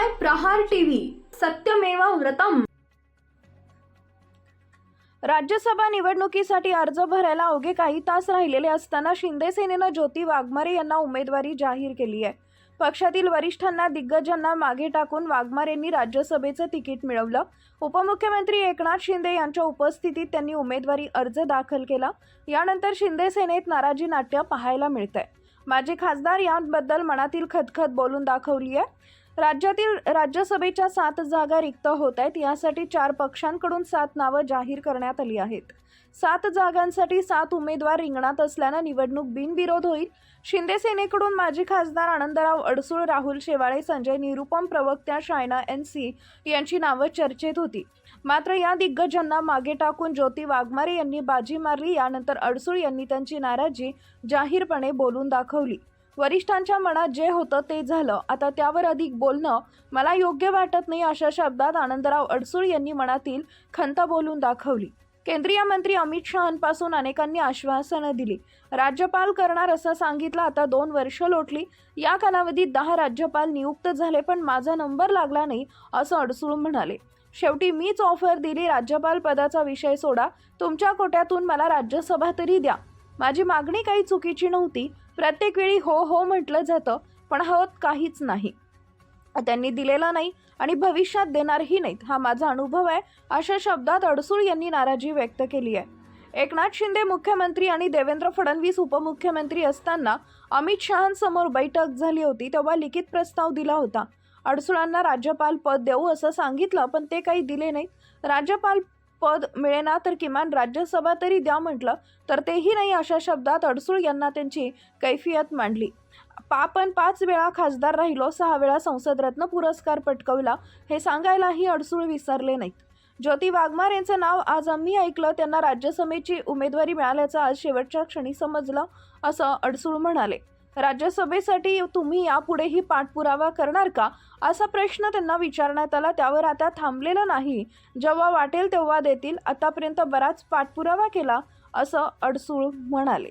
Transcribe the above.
पाहताय प्रहार टीव्ही, सत्यमेव व्रतम। राज्यसभा निवडणुकीसाठी अर्ज भरायला अवघे काही तास राहिलेले असताना शिंदे सेनेनं ज्योती वाघमारे यांना उमेदवारी जाहीर केली आहे। पक्षातील वरिष्ठांना दिग्गजांना मागे टाकून वाघमारेंनी राज्यसभेचं तिकीट मिळवलं। उपमुख्यमंत्री एकनाथ शिंदे यांच्या उपस्थितीत त्यांनी उमेदवारी अर्ज दाखल केला। यानंतर शिंदे सेनेत नाराजी नाट्य पाहायला मिळतंय। माजी खासदार यांबद्दल मनातील खदखद बोलून दाखवली आहे। राज्यातील राज्यसभेच्या 7 जागा रिक्त होत आहेत। यासाठी 4 पक्षांकडून 7 नावं जाहीर करण्यात आली आहेत। 7 जागांसाठी 7 उमेदवार रिंगणात असल्यानं निवडणूक बिनविरोध होईल। शिंदे सेनेकडून माजी खासदार आनंदराव अडसूळ, राहुल शेवाळे, संजय निरुपम, प्रवक्त्या शायना NC यांची नावं चर्चेत होती। मात्र या दिग्गजांना मागे टाकून ज्योती वाघमारे यांनी बाजी मारली। यानंतर अडसूळ यांनी त्यांची नाराजी जाहीरपणे बोलून दाखवली। वरिष्ठांच्या मनात जे होतं ते झालं, आता त्यावर अधिक बोलणं मला योग्य वाटत नाही, अशा शब्दात आनंदराव अडसूळ यांनी मनातील खंत बोलून दाखवली। केंद्रीय मंत्री अमित शहांपासून अनेकांनी आश्वासनं दिली, राज्यपाल करणार असं सांगितलं। आता 2 वर्ष लोटली। या कालावधीत 10 राज्यपाल नियुक्त झाले, पण माझा नंबर लागला नाही, असं अडसूळ म्हणाले। शेवटी मीच ऑफर दिली, राज्यपाल पदाचा विषय सोडा, तुमच्या कोट्यातून मला राज्यसभा तरी द्या। माझी मागणी काही चुकीची नव्हती। प्रत्येक वेळी हो हो म्हटलं जातं, पण होत काहीच नाही। त्यांनी दिलेला नाही आणि भविष्यात देणारही नाहीत, हा माझा अनुभव आहे, अशा शब्दात अडसूळ यांनी नाराजी व्यक्त केली आहे। एकनाथ शिंदे मुख्यमंत्री आणि देवेंद्र फडणवीस उपमुख्यमंत्री असताना अमित शहांसमोर बैठक झाली होती, तेव्हा लिखित प्रस्ताव दिला होता। अडसूळांना राज्यपाल पद देऊ असं सांगितलं, पण ते काही दिले नाहीत। राज्यपाल पद मिळेना तर किमान राज्यसभा तरी द्या म्हटलं, तर तेही नाही, अशा शब्दात अडसूळ यांना त्यांची कैफियत मांडली। आपण 5 वेळा खासदार राहिलो, 6 वेळा संसद रत्न पुरस्कार पटकावला, हे सांगायलाही अडसूळ विसरले नाहीत। ज्योती वाघमारे यांचं नाव आज आम्ही ऐकलं, त्यांना राज्यसभेची उमेदवारी मिळाल्याचं आज शेवटच्या क्षणी समजलं, असं अडसूळ म्हणाले। राज्यसभेसाठी तुम्ही यापुढेही पाठपुरावा करणार का, असा प्रश्न त्यांना विचारण्यात आला। त्यावर आता थांबलेलं नाही, जेव्हा वाटेल तेव्हा देतील, आतापर्यंत बराच पाठपुरावा केला, असं अडसूळ म्हणाले।